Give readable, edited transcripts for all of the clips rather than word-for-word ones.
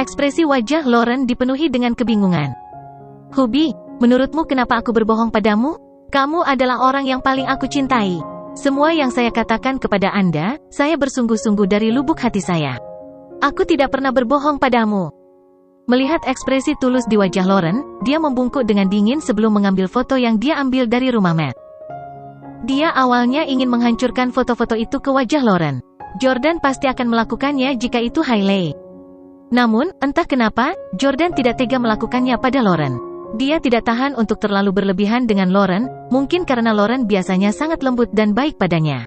Ekspresi wajah Lauren dipenuhi dengan kebingungan. "Hubie, menurutmu kenapa aku berbohong padamu? Kamu adalah orang yang paling aku cintai. Semua yang saya katakan kepada Anda, saya bersungguh-sungguh dari lubuk hati saya. Aku tidak pernah berbohong padamu." Melihat ekspresi tulus di wajah Lauren, dia membungkuk dengan dingin sebelum mengambil foto yang dia ambil dari rumah Matt. Dia awalnya ingin menghancurkan foto-foto itu ke wajah Lauren. Jordan pasti akan melakukannya jika itu Hailey. Namun, entah kenapa, Jordan tidak tega melakukannya pada Lauren. Dia tidak tahan untuk terlalu berlebihan dengan Lauren, mungkin karena Lauren biasanya sangat lembut dan baik padanya.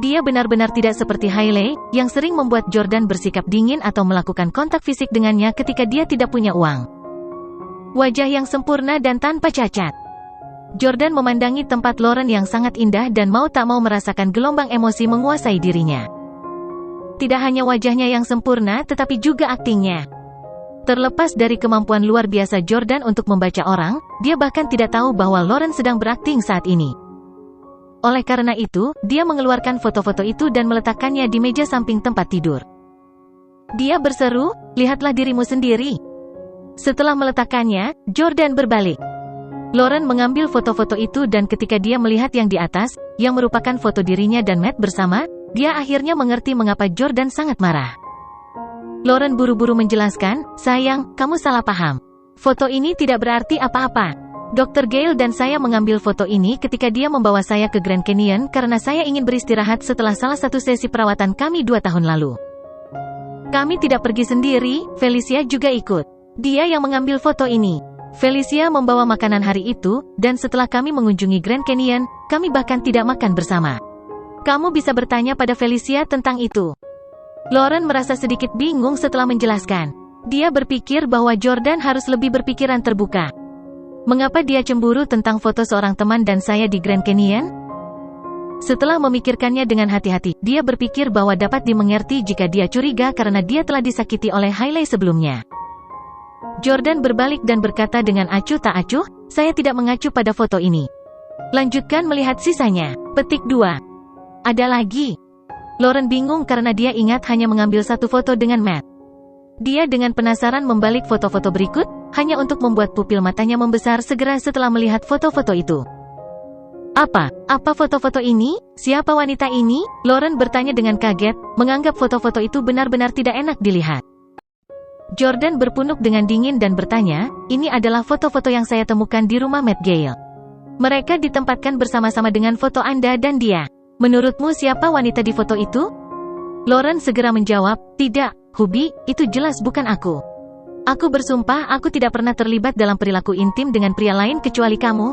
Dia benar-benar tidak seperti Hailey, yang sering membuat Jordan bersikap dingin atau melakukan kontak fisik dengannya ketika dia tidak punya uang. Wajah yang sempurna dan tanpa cacat. Jordan memandangi tempat Lauren yang sangat indah dan mau tak mau merasakan gelombang emosi menguasai dirinya. Tidak hanya wajahnya yang sempurna tetapi juga aktingnya. Terlepas dari kemampuan luar biasa Jordan untuk membaca orang, dia bahkan tidak tahu bahwa Lauren sedang berakting saat ini. Oleh karena itu, dia mengeluarkan foto-foto itu dan meletakkannya di meja samping tempat tidur. Dia berseru, "Lihatlah dirimu sendiri." Setelah meletakkannya, Jordan berbalik. Lauren mengambil foto-foto itu dan ketika dia melihat yang di atas, yang merupakan foto dirinya dan Matt bersama, dia akhirnya mengerti mengapa Jordan sangat marah. Lauren buru-buru menjelaskan, "Sayang, kamu salah paham. Foto ini tidak berarti apa-apa. Dr. Gale dan saya mengambil foto ini ketika dia membawa saya ke Grand Canyon karena saya ingin beristirahat setelah salah satu sesi perawatan kami 2 tahun lalu. Kami tidak pergi sendiri, Felicia juga ikut. Dia yang mengambil foto ini. Felicia membawa makanan hari itu, dan setelah kami mengunjungi Grand Canyon, kami bahkan tidak makan bersama. Kamu bisa bertanya pada Felicia tentang itu." Lauren merasa sedikit bingung setelah menjelaskan. Dia berpikir bahwa Jordan harus lebih berpikiran terbuka. Mengapa dia cemburu tentang foto seorang teman dan saya di Grand Canyon? Setelah memikirkannya dengan hati-hati, dia berpikir bahwa dapat dimengerti jika dia curiga karena dia telah disakiti oleh Hailey sebelumnya. Jordan berbalik dan berkata dengan acuh tak acuh, "Saya tidak mengacu pada foto ini. Lanjutkan melihat sisanya." Petik 2. Ada lagi. Lauren bingung karena dia ingat hanya mengambil satu foto dengan Matt. Dia dengan penasaran membalik foto-foto berikut, hanya untuk membuat pupil matanya membesar segera setelah melihat foto-foto itu. Apa foto-foto ini? Siapa wanita ini?" Lauren bertanya dengan kaget, menganggap foto-foto itu benar-benar tidak enak dilihat. Jordan berpunuk dengan dingin dan bertanya, "Ini adalah foto-foto yang saya temukan di rumah Matt Gale. Mereka ditempatkan bersama-sama dengan foto Anda dan dia. Menurutmu siapa wanita di foto itu?" Lauren segera menjawab, "Tidak, Hubie, itu jelas bukan aku. Aku bersumpah aku tidak pernah terlibat dalam perilaku intim dengan pria lain kecuali kamu."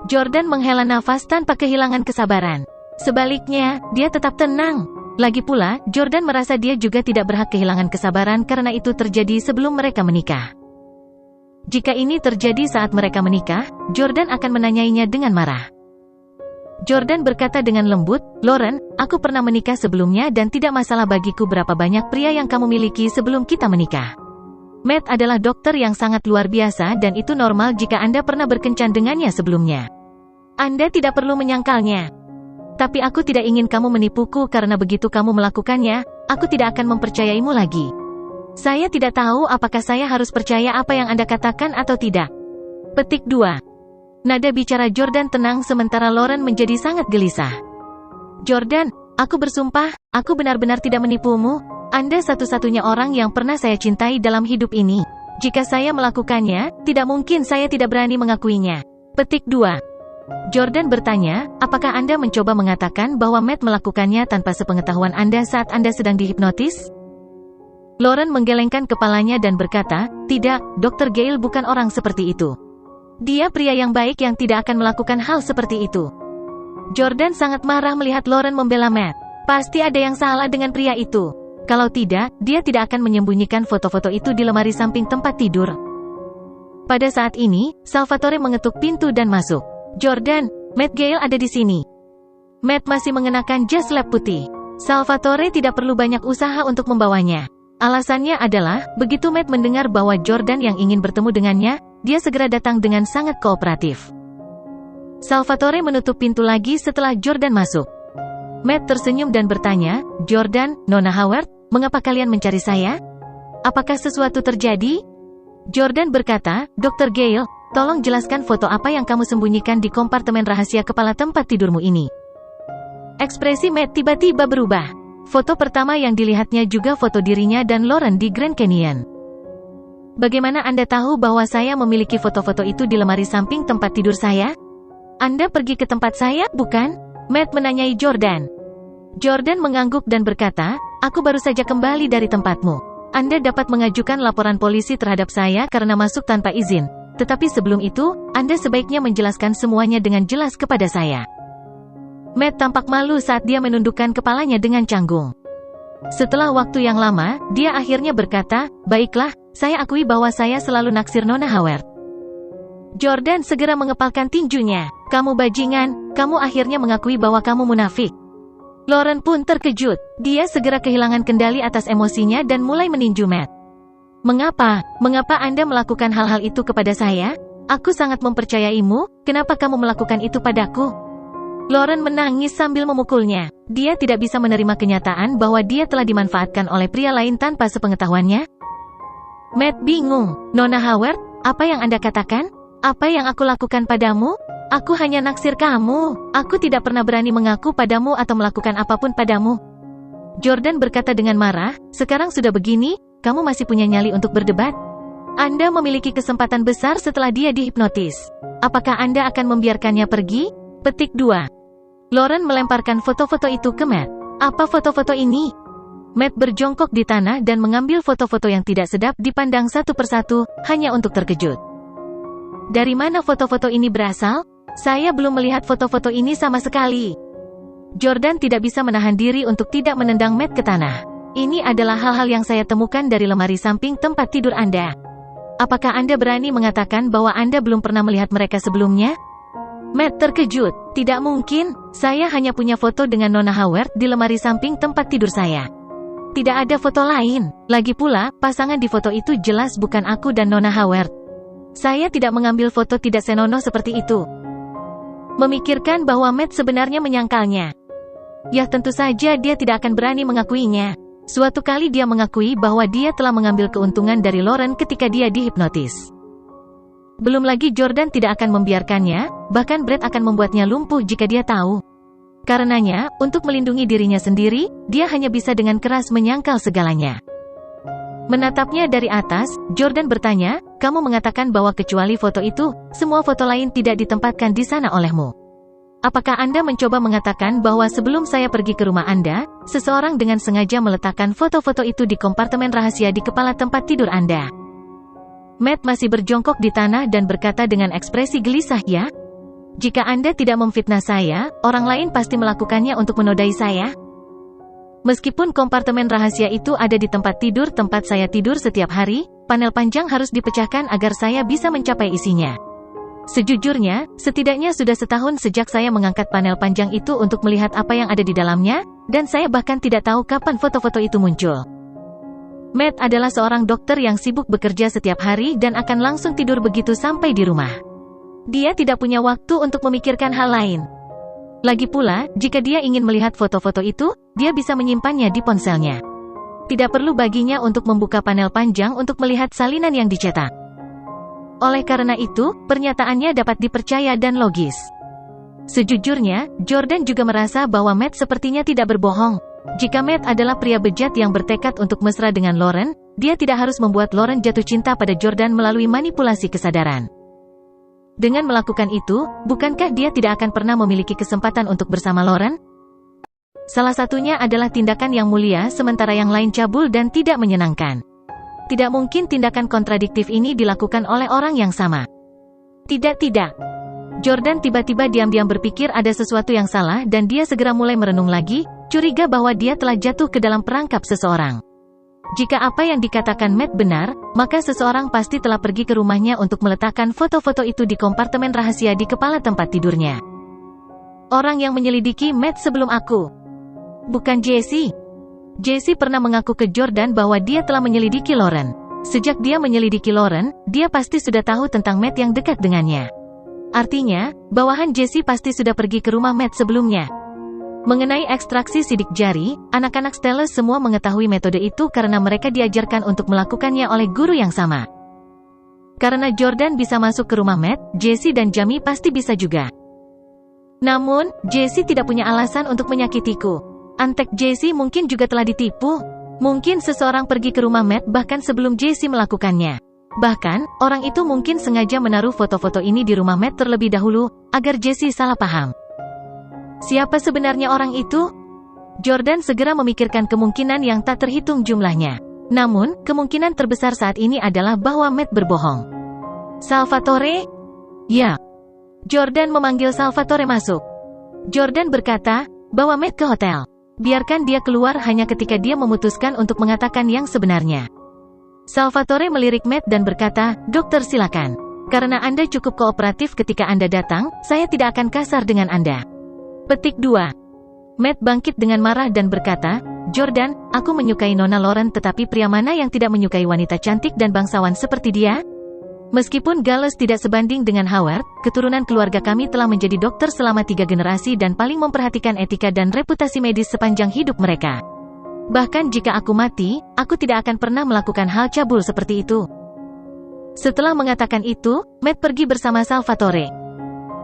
Jordan menghela nafas tanpa kehilangan kesabaran. Sebaliknya, dia tetap tenang. Lagi pula, Jordan merasa dia juga tidak berhak kehilangan kesabaran karena itu terjadi sebelum mereka menikah. Jika ini terjadi saat mereka menikah, Jordan akan menanyainya dengan marah. Jordan berkata dengan lembut, "Lauren, aku pernah menikah sebelumnya dan tidak masalah bagiku berapa banyak pria yang kamu miliki sebelum kita menikah. Matt adalah dokter yang sangat luar biasa dan itu normal jika Anda pernah berkencan dengannya sebelumnya. Anda tidak perlu menyangkalnya. Tapi aku tidak ingin kamu menipuku karena begitu kamu melakukannya, aku tidak akan mempercayaimu lagi. Saya tidak tahu apakah saya harus percaya apa yang Anda katakan atau tidak." Petik 2. Nada bicara Jordan tenang sementara Lauren menjadi sangat gelisah. "Jordan, aku bersumpah, aku benar-benar tidak menipumu. Anda satu-satunya orang yang pernah saya cintai dalam hidup ini. Jika saya melakukannya, tidak mungkin saya tidak berani mengakuinya." Petik 2. Jordan bertanya, "Apakah Anda mencoba mengatakan bahwa Matt melakukannya tanpa sepengetahuan Anda saat Anda sedang dihipnotis?" Lauren menggelengkan kepalanya dan berkata, "Tidak, Dr. Gale bukan orang seperti itu. Dia pria yang baik yang tidak akan melakukan hal seperti itu." Jordan sangat marah melihat Lauren membela Matt. Pasti ada yang salah dengan pria itu. Kalau tidak, dia tidak akan menyembunyikan foto-foto itu di lemari samping tempat tidur. Pada saat ini, Salvatore mengetuk pintu dan masuk. "Jordan, Matt Gale ada di sini." Matt masih mengenakan jas lab putih. Salvatore tidak perlu banyak usaha untuk membawanya. Alasannya adalah, begitu Matt mendengar bahwa Jordan yang ingin bertemu dengannya, dia segera datang dengan sangat kooperatif. Salvatore menutup pintu lagi setelah Jordan masuk. Matt tersenyum dan bertanya, "Jordan, Nona Howard, mengapa kalian mencari saya?" Apakah sesuatu terjadi? Jordan berkata, Dr. Gale, tolong jelaskan foto apa yang kamu sembunyikan di kompartemen rahasia kepala tempat tidurmu ini. Ekspresi Matt tiba-tiba berubah. Foto pertama yang dilihatnya juga foto dirinya dan Lauren di Grand Canyon. Bagaimana Anda tahu bahwa saya memiliki foto-foto itu di lemari samping tempat tidur saya? Anda pergi ke tempat saya, bukan? Matt menanyai Jordan. Jordan mengangguk dan berkata, aku baru saja kembali dari tempatmu. Anda dapat mengajukan laporan polisi terhadap saya karena masuk tanpa izin. Tetapi sebelum itu, Anda sebaiknya menjelaskan semuanya dengan jelas kepada saya. Matt tampak malu saat dia menundukkan kepalanya dengan canggung. Setelah waktu yang lama, dia akhirnya berkata, baiklah, saya akui bahwa saya selalu naksir Nona Howard. Jordan segera mengepalkan tinjunya. Kamu bajingan, kamu akhirnya mengakui bahwa kamu munafik. Lauren pun terkejut. Dia segera kehilangan kendali atas emosinya dan mulai meninju Matt. Mengapa? Mengapa Anda melakukan hal-hal itu kepada saya? Aku sangat mempercayaimu, kenapa kamu melakukan itu padaku? Lauren menangis sambil memukulnya. Dia tidak bisa menerima kenyataan bahwa dia telah dimanfaatkan oleh pria lain tanpa sepengetahuannya. Matt bingung. Nona Howard, apa yang Anda katakan? Apa yang aku lakukan padamu? Aku hanya naksir kamu. Aku tidak pernah berani mengaku padamu atau melakukan apapun padamu. Jordan berkata dengan marah, sekarang sudah begini, kamu masih punya nyali untuk berdebat? Anda memiliki kesempatan besar setelah dia dihipnotis. Apakah Anda akan membiarkannya pergi? Petik 2. Lauren melemparkan foto-foto itu ke Matt. Apa foto-foto ini? Matt berjongkok di tanah dan mengambil foto-foto yang tidak sedap dipandang satu persatu, hanya untuk terkejut. Dari mana foto-foto ini berasal? Saya belum melihat foto-foto ini sama sekali. Jordan tidak bisa menahan diri untuk tidak menendang Matt ke tanah. Ini adalah hal-hal yang saya temukan dari lemari samping tempat tidur Anda. Apakah Anda berani mengatakan bahwa Anda belum pernah melihat mereka sebelumnya? Matt terkejut. Tidak mungkin, saya hanya punya foto dengan Nona Howard di lemari samping tempat tidur saya. Tidak ada foto lain. Lagi pula, pasangan di foto itu jelas bukan aku dan Nona Howard. Saya tidak mengambil foto tidak senonoh seperti itu. Memikirkan bahwa Matt sebenarnya menyangkalnya. Ya tentu saja dia tidak akan berani mengakuinya. Suatu kali dia mengakui bahwa dia telah mengambil keuntungan dari Lauren ketika dia dihipnotis. Belum lagi Jordan tidak akan membiarkannya, bahkan Brett akan membuatnya lumpuh jika dia tahu. Karenanya, untuk melindungi dirinya sendiri, dia hanya bisa dengan keras menyangkal segalanya. Menatapnya dari atas, Jordan bertanya, kamu mengatakan bahwa kecuali foto itu, semua foto lain tidak ditempatkan di sana olehmu. Apakah Anda mencoba mengatakan bahwa sebelum saya pergi ke rumah Anda, seseorang dengan sengaja meletakkan foto-foto itu di kompartemen rahasia di kepala tempat tidur Anda? Matt masih berjongkok di tanah dan berkata dengan ekspresi gelisah, ya? Jika Anda tidak memfitnah saya, orang lain pasti melakukannya untuk menodai saya. Meskipun kompartemen rahasia itu ada di tempat saya tidur setiap hari, panel panjang harus dipecahkan agar saya bisa mencapai isinya. Sejujurnya, setidaknya sudah setahun sejak saya mengangkat panel panjang itu untuk melihat apa yang ada di dalamnya, dan saya bahkan tidak tahu kapan foto-foto itu muncul. Matt adalah seorang dokter yang sibuk bekerja setiap hari dan akan langsung tidur begitu sampai di rumah. Dia tidak punya waktu untuk memikirkan hal lain. Lagi pula, jika dia ingin melihat foto-foto itu, dia bisa menyimpannya di ponselnya. Tidak perlu baginya untuk membuka panel panjang untuk melihat salinan yang dicetak. Oleh karena itu, pernyataannya dapat dipercaya dan logis. Sejujurnya, Jordan juga merasa bahwa Matt sepertinya tidak berbohong. Jika Matt adalah pria bejat yang bertekad untuk mesra dengan Lauren, dia tidak harus membuat Lauren jatuh cinta pada Jordan melalui manipulasi kesadaran. Dengan melakukan itu, bukankah dia tidak akan pernah memiliki kesempatan untuk bersama Lauren? Salah satunya adalah tindakan yang mulia sementara yang lain cabul dan tidak menyenangkan. Tidak mungkin tindakan kontradiktif ini dilakukan oleh orang yang sama. Tidak. Jordan tiba-tiba diam-diam berpikir ada sesuatu yang salah dan dia segera mulai merenung lagi, curiga bahwa dia telah jatuh ke dalam perangkap seseorang. Jika apa yang dikatakan Matt benar, maka seseorang pasti telah pergi ke rumahnya untuk meletakkan foto-foto itu di kompartemen rahasia di kepala tempat tidurnya. Orang yang menyelidiki Matt sebelum aku. Bukan Jesse. Jesse pernah mengaku ke Jordan bahwa dia telah menyelidiki Lauren. Sejak dia menyelidiki Lauren, dia pasti sudah tahu tentang Matt yang dekat dengannya. Artinya, bawahan Jesse pasti sudah pergi ke rumah Matt sebelumnya. Mengenai ekstraksi sidik jari, anak-anak Steles semua mengetahui metode itu karena mereka diajarkan untuk melakukannya oleh guru yang sama. Karena Jordan bisa masuk ke rumah Matt, Jesse dan Jamie pasti bisa juga. Namun, Jesse tidak punya alasan untuk menyakitiku. Antek Jesse mungkin juga telah ditipu. Mungkin seseorang pergi ke rumah Matt bahkan sebelum Jesse melakukannya. Bahkan, orang itu mungkin sengaja menaruh foto-foto ini di rumah Matt terlebih dahulu, agar Jesse salah paham. Siapa sebenarnya orang itu? Jordan segera memikirkan kemungkinan yang tak terhitung jumlahnya. Namun, kemungkinan terbesar saat ini adalah bahwa Matt berbohong. Salvatore? Ya. Jordan memanggil Salvatore masuk. Jordan berkata, bawa Matt ke hotel. Biarkan dia keluar hanya ketika dia memutuskan untuk mengatakan yang sebenarnya. Salvatore melirik Matt dan berkata, dokter silakan. Karena Anda cukup kooperatif ketika Anda datang, saya tidak akan kasar dengan Anda. Petik 2. Matt bangkit dengan marah dan berkata, Jordan, aku menyukai Nona Lauren tetapi pria mana yang tidak menyukai wanita cantik dan bangsawan seperti dia? Meskipun Gales tidak sebanding dengan Howard, keturunan keluarga kami telah menjadi dokter selama 3 generasi dan paling memperhatikan etika dan reputasi medis sepanjang hidup mereka. Bahkan jika aku mati, aku tidak akan pernah melakukan hal cabul seperti itu. Setelah mengatakan itu, Matt pergi bersama Salvatore.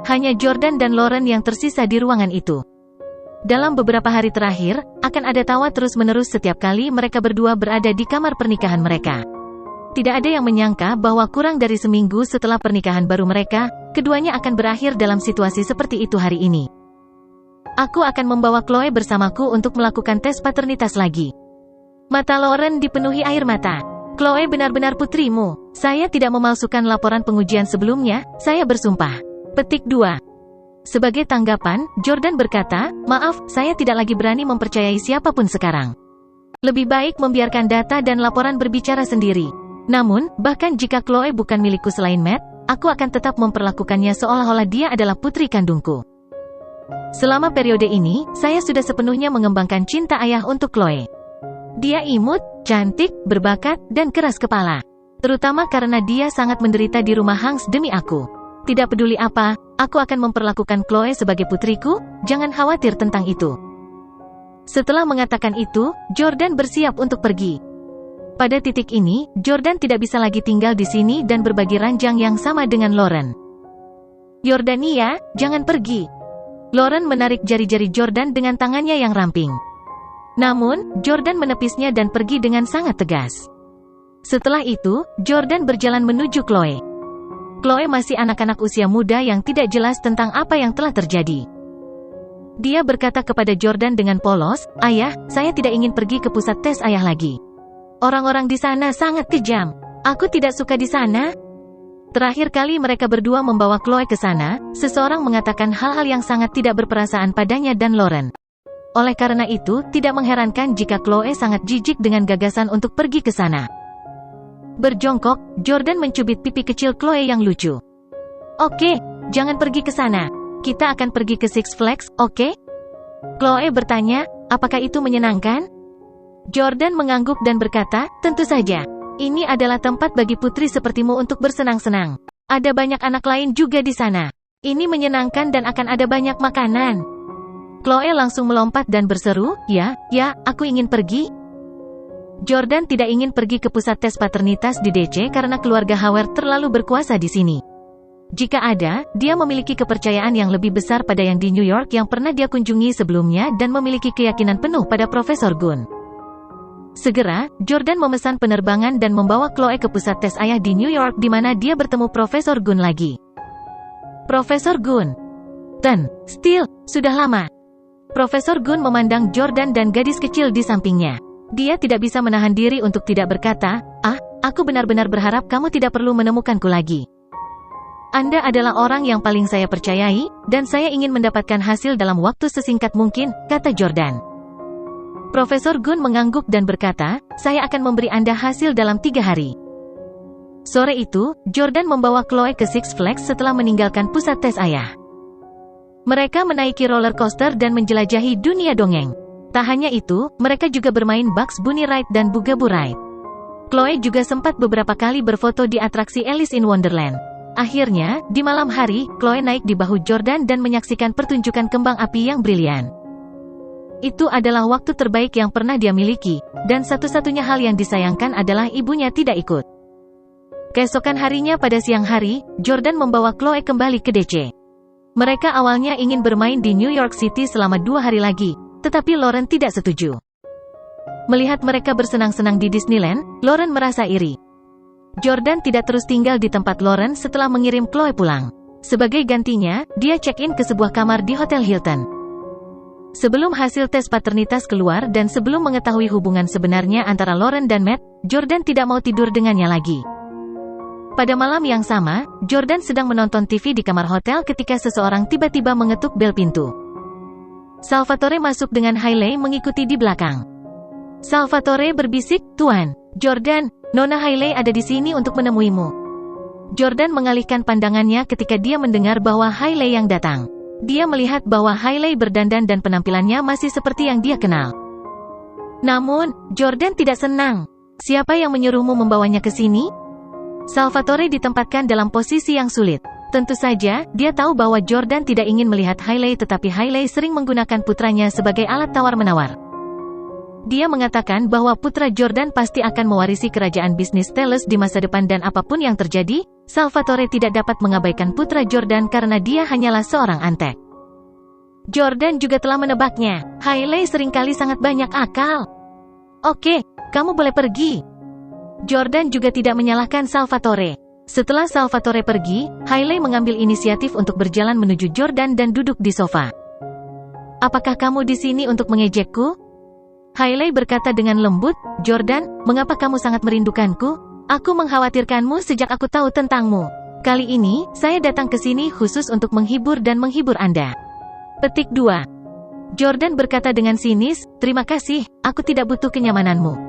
Hanya Jordan dan Lauren yang tersisa di ruangan itu. Dalam beberapa hari terakhir, akan ada tawa terus-menerus setiap kali mereka berdua berada di kamar pernikahan mereka. Tidak ada yang menyangka bahwa kurang dari seminggu setelah pernikahan baru mereka, keduanya akan berakhir dalam situasi seperti itu hari ini. Aku akan membawa Chloe bersamaku untuk melakukan tes paternitas lagi. Mata Lauren dipenuhi air mata. Chloe benar-benar putrimu. Saya tidak memalsukan laporan pengujian sebelumnya, saya bersumpah. Petik 2. Sebagai tanggapan, Jordan berkata, maaf, saya tidak lagi berani mempercayai siapapun sekarang. Lebih baik membiarkan data dan laporan berbicara sendiri. Namun, bahkan jika Chloe bukan milikku selain Matt, aku akan tetap memperlakukannya seolah-olah dia adalah putri kandungku. Selama periode ini, saya sudah sepenuhnya mengembangkan cinta ayah untuk Chloe. Dia imut, cantik, berbakat, dan keras kepala. Terutama karena dia sangat menderita di rumah Hanks demi aku. Tidak peduli apa, aku akan memperlakukan Chloe sebagai putriku, jangan khawatir tentang itu. Setelah mengatakan itu, Jordan bersiap untuk pergi. Pada titik ini, Jordan tidak bisa lagi tinggal di sini dan berbagi ranjang yang sama dengan Lauren. Jordania, jangan pergi. Lauren menarik jari-jari Jordan dengan tangannya yang ramping. Namun, Jordan menepisnya dan pergi dengan sangat tegas. Setelah itu, Jordan berjalan menuju Chloe. Chloe masih anak-anak usia muda yang tidak jelas tentang apa yang telah terjadi. Dia berkata kepada Jordan dengan polos, ayah, saya tidak ingin pergi ke pusat tes ayah lagi. Orang-orang di sana sangat kejam. Aku tidak suka di sana. Terakhir kali mereka berdua membawa Chloe ke sana, seseorang mengatakan hal-hal yang sangat tidak berperasaan padanya dan Lauren. Oleh karena itu, tidak mengherankan jika Chloe sangat jijik dengan gagasan untuk pergi ke sana. Berjongkok, Jordan mencubit pipi kecil Chloe yang lucu. Oke, jangan pergi ke sana. Kita akan pergi ke Six Flags, oke? Chloe bertanya, apakah itu menyenangkan? Jordan mengangguk dan berkata, tentu saja. Ini adalah tempat bagi putri sepertimu untuk bersenang-senang. Ada banyak anak lain juga di sana. Ini menyenangkan dan akan ada banyak makanan. Chloe langsung melompat dan berseru, ya, aku ingin pergi. Jordan tidak ingin pergi ke pusat tes paternitas di DC karena keluarga Howard terlalu berkuasa di sini. Jika ada, dia memiliki kepercayaan yang lebih besar pada yang di New York yang pernah dia kunjungi sebelumnya dan memiliki keyakinan penuh pada Profesor Gunn. Segera, Jordan memesan penerbangan dan membawa Chloe ke pusat tes ayah di New York di mana dia bertemu Profesor Gunn lagi. Profesor Gunn. Still, sudah lama. Profesor Gunn memandang Jordan dan gadis kecil di sampingnya. Dia tidak bisa menahan diri untuk tidak berkata, aku benar-benar berharap kamu tidak perlu menemukanku lagi. Anda adalah orang yang paling saya percayai, dan saya ingin mendapatkan hasil dalam waktu sesingkat mungkin, kata Jordan. Profesor Gunn mengangguk dan berkata, saya akan memberi Anda hasil dalam 3 hari. Sore itu, Jordan membawa Chloe ke Six Flags setelah meninggalkan pusat tes ayah. Mereka menaiki roller coaster dan menjelajahi dunia dongeng. Tak hanya itu, mereka juga bermain Bugs Bunny Ride dan Bugaboo Ride. Chloe juga sempat beberapa kali berfoto di atraksi Alice in Wonderland. Akhirnya, di malam hari, Chloe naik di bahu Jordan dan menyaksikan pertunjukan kembang api yang brilian. Itu adalah waktu terbaik yang pernah dia miliki, dan satu-satunya hal yang disayangkan adalah ibunya tidak ikut. Keesokan harinya pada siang hari, Jordan membawa Chloe kembali ke DC. Mereka awalnya ingin bermain di New York City selama 2 hari lagi, tetapi Lauren tidak setuju. Melihat mereka bersenang-senang di Disneyland, Lauren merasa iri. Jordan tidak terus tinggal di tempat Lauren setelah mengirim Chloe pulang. Sebagai gantinya, dia check-in ke sebuah kamar di Hotel Hilton. Sebelum hasil tes paternitas keluar dan sebelum mengetahui hubungan sebenarnya antara Lauren dan Matt, Jordan tidak mau tidur dengannya lagi. Pada malam yang sama, Jordan sedang menonton TV di kamar hotel ketika seseorang tiba-tiba mengetuk bel pintu. Salvatore masuk dengan Hailey mengikuti di belakang. Salvatore berbisik, "Tuan, Jordan, Nona Hailey ada di sini untuk menemuimu." Jordan mengalihkan pandangannya ketika dia mendengar bahwa Hailey yang datang. Dia melihat bahwa Hailey berdandan dan penampilannya masih seperti yang dia kenal. Namun, Jordan tidak senang. "Siapa yang menyuruhmu membawanya ke sini?" Salvatore ditempatkan dalam posisi yang sulit. Tentu saja, dia tahu bahwa Jordan tidak ingin melihat Hailey, tetapi Hailey sering menggunakan putranya sebagai alat tawar-menawar. Dia mengatakan bahwa putra Jordan pasti akan mewarisi kerajaan bisnis Teles di masa depan dan apapun yang terjadi, Salvatore tidak dapat mengabaikan putra Jordan karena dia hanyalah seorang antek. Jordan juga telah menebaknya. Hailey seringkali sangat banyak akal. "Oke, kamu boleh pergi." Jordan juga tidak menyalahkan Salvatore. Setelah Salvatore pergi, Hailey mengambil inisiatif untuk berjalan menuju Jordan dan duduk di sofa. "Apakah kamu di sini untuk mengejekku?" Hailey berkata dengan lembut, "Jordan, mengapa kamu sangat merindukanku? Aku mengkhawatirkanmu sejak aku tahu tentangmu. Kali ini, saya datang ke sini khusus untuk menghibur dan menghibur Anda." Petik 2. Jordan berkata dengan sinis, "Terima kasih, aku tidak butuh kenyamananmu."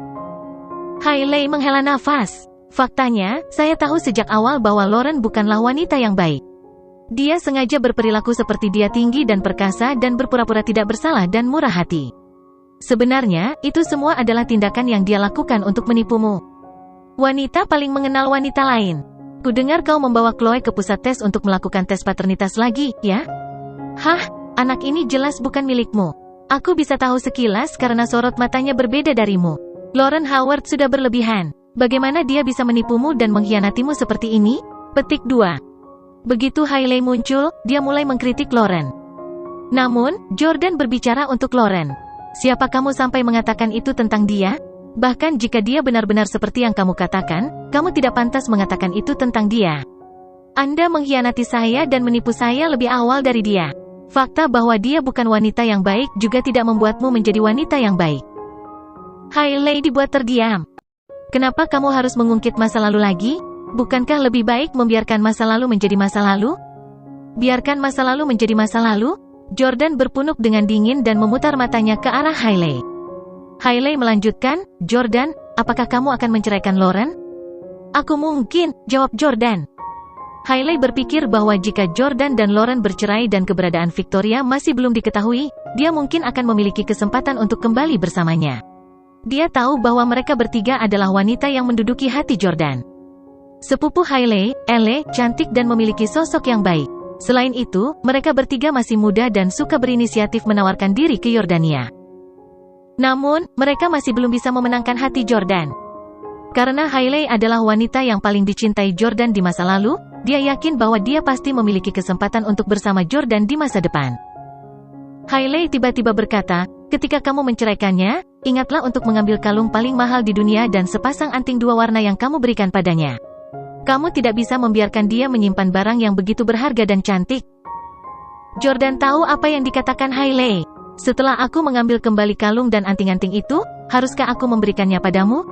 Hailey menghela nafas. "Faktanya, saya tahu sejak awal bahwa Lauren bukanlah wanita yang baik. Dia sengaja berperilaku seperti dia tinggi dan perkasa dan berpura-pura tidak bersalah dan murah hati. Sebenarnya, itu semua adalah tindakan yang dia lakukan untuk menipumu. Wanita paling mengenal wanita lain. Kudengar kau membawa Chloe ke pusat tes untuk melakukan tes paternitas lagi, ya? Hah? Anak ini jelas bukan milikmu. Aku bisa tahu sekilas karena sorot matanya berbeda darimu. Lauren Howard sudah berlebihan. Bagaimana dia bisa menipumu dan mengkhianatimu seperti ini?" Petik 2. Begitu Hailey muncul, dia mulai mengkritik Lauren. Namun, Jordan berbicara untuk Lauren. "Siapa kamu sampai mengatakan itu tentang dia? Bahkan jika dia benar-benar seperti yang kamu katakan, kamu tidak pantas mengatakan itu tentang dia. Anda mengkhianati saya dan menipu saya lebih awal dari dia. Fakta bahwa dia bukan wanita yang baik juga tidak membuatmu menjadi wanita yang baik." Hailey dibuat terdiam. "Kenapa kamu harus mengungkit masa lalu lagi? Bukankah lebih baik membiarkan masa lalu menjadi masa lalu?" "Biarkan masa lalu menjadi masa lalu?" Jordan berpunuk dengan dingin dan memutar matanya ke arah Hailey. Hailey melanjutkan, "Jordan, apakah kamu akan menceraikan Lauren?" "Aku mungkin," jawab Jordan. Hailey berpikir bahwa jika Jordan dan Lauren bercerai dan keberadaan Victoria masih belum diketahui, dia mungkin akan memiliki kesempatan untuk kembali bersamanya. Dia tahu bahwa mereka bertiga adalah wanita yang menduduki hati Jordan. Sepupu Hailey, Elle, cantik dan memiliki sosok yang baik. Selain itu, mereka bertiga masih muda dan suka berinisiatif menawarkan diri ke Yordania. Namun, mereka masih belum bisa memenangkan hati Jordan. Karena Hailey adalah wanita yang paling dicintai Jordan di masa lalu, dia yakin bahwa dia pasti memiliki kesempatan untuk bersama Jordan di masa depan. Hailey tiba-tiba berkata, "Ketika kamu menceraikannya, ingatlah untuk mengambil kalung paling mahal di dunia dan sepasang anting 2 warna yang kamu berikan padanya. Kamu tidak bisa membiarkan dia menyimpan barang yang begitu berharga dan cantik." Jordan tahu apa yang dikatakan Hailey. "Setelah aku mengambil kembali kalung dan anting-anting itu, haruskah aku memberikannya padamu?"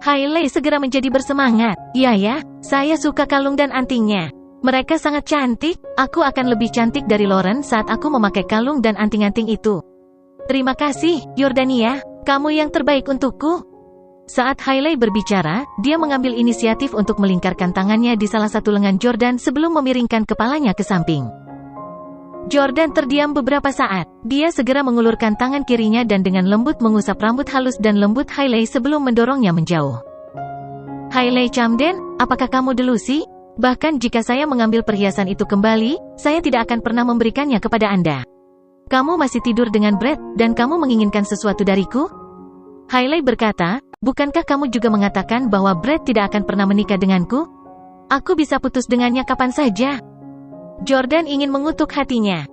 Hailey segera menjadi bersemangat. "Ya ya, saya suka kalung dan antingnya. Mereka sangat cantik. Aku akan lebih cantik dari Lauren saat aku memakai kalung dan anting-anting itu. Terima kasih, Yordania. Kamu yang terbaik untukku." Saat Hailey berbicara, dia mengambil inisiatif untuk melingkarkan tangannya di salah satu lengan Jordan sebelum memiringkan kepalanya ke samping. Jordan terdiam beberapa saat. Dia segera mengulurkan tangan kirinya dan dengan lembut mengusap rambut halus dan lembut Hailey sebelum mendorongnya menjauh. "Hailey Camden, apakah kamu delusi? Bahkan jika saya mengambil perhiasan itu kembali, saya tidak akan pernah memberikannya kepada Anda." Kamu masih tidur dengan Brad, dan kamu menginginkan sesuatu dariku? Hailey berkata, bukankah kamu juga mengatakan bahwa Brad tidak akan pernah menikah denganku? Aku bisa putus dengannya kapan saja. Jordan ingin mengutuk hatinya.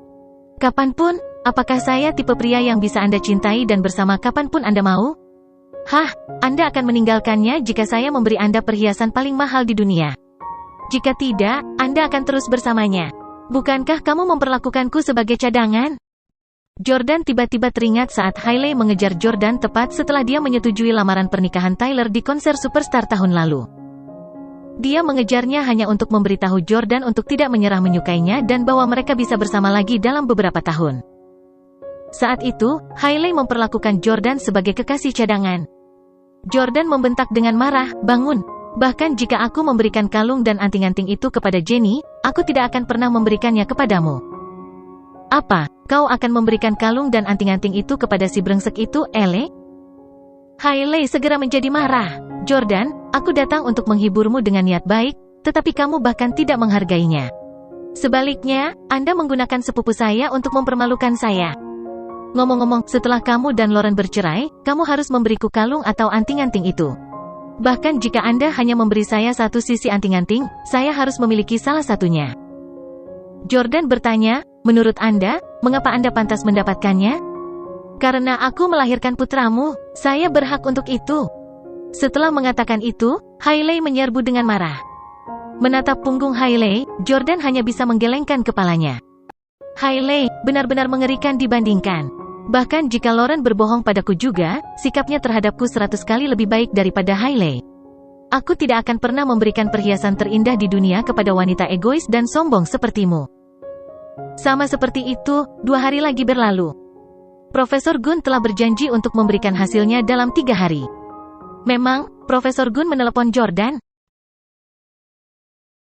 Kapanpun, apakah saya tipe pria yang bisa Anda cintai dan bersama kapanpun Anda mau? Hah, Anda akan meninggalkannya jika saya memberi Anda perhiasan paling mahal di dunia. Jika tidak, Anda akan terus bersamanya. Bukankah kamu memperlakukanku sebagai cadangan? Jordan tiba-tiba teringat saat Hailey mengejar Jordan tepat setelah dia menyetujui lamaran pernikahan Tyler di konser Superstar tahun lalu. Dia mengejarnya hanya untuk memberitahu Jordan untuk tidak menyerah menyukainya dan bahwa mereka bisa bersama lagi dalam beberapa tahun. Saat itu, Hailey memperlakukan Jordan sebagai kekasih cadangan. Jordan membentak dengan marah, bangun. Bahkan jika aku memberikan kalung dan anting-anting itu kepada Jenny, aku tidak akan pernah memberikannya kepadamu. Apa, kau akan memberikan kalung dan anting-anting itu kepada si brengsek itu, Ele? Hailey segera menjadi marah. Jordan, aku datang untuk menghiburmu dengan niat baik, tetapi kamu bahkan tidak menghargainya. Sebaliknya, Anda menggunakan sepupu saya untuk mempermalukan saya. Ngomong-ngomong, setelah kamu dan Lauren bercerai, kamu harus memberiku kalung atau anting-anting itu. Bahkan jika Anda hanya memberi saya satu sisi anting-anting, saya harus memiliki salah satunya. Jordan bertanya, menurut Anda, mengapa Anda pantas mendapatkannya? Karena aku melahirkan putramu, saya berhak untuk itu. Setelah mengatakan itu, Hailey menyerbu dengan marah. Menatap punggung Hailey, Jordan hanya bisa menggelengkan kepalanya. Hailey, benar-benar mengerikan dibandingkan. Bahkan jika Lauren berbohong padaku juga, sikapnya terhadapku 100 kali lebih baik daripada Hailey. Aku tidak akan pernah memberikan perhiasan terindah di dunia kepada wanita egois dan sombong sepertimu. Sama seperti itu, 2 hari lagi berlalu. Profesor Gunn telah berjanji untuk memberikan hasilnya dalam 3 hari. Memang, Profesor Gunn menelepon Jordan.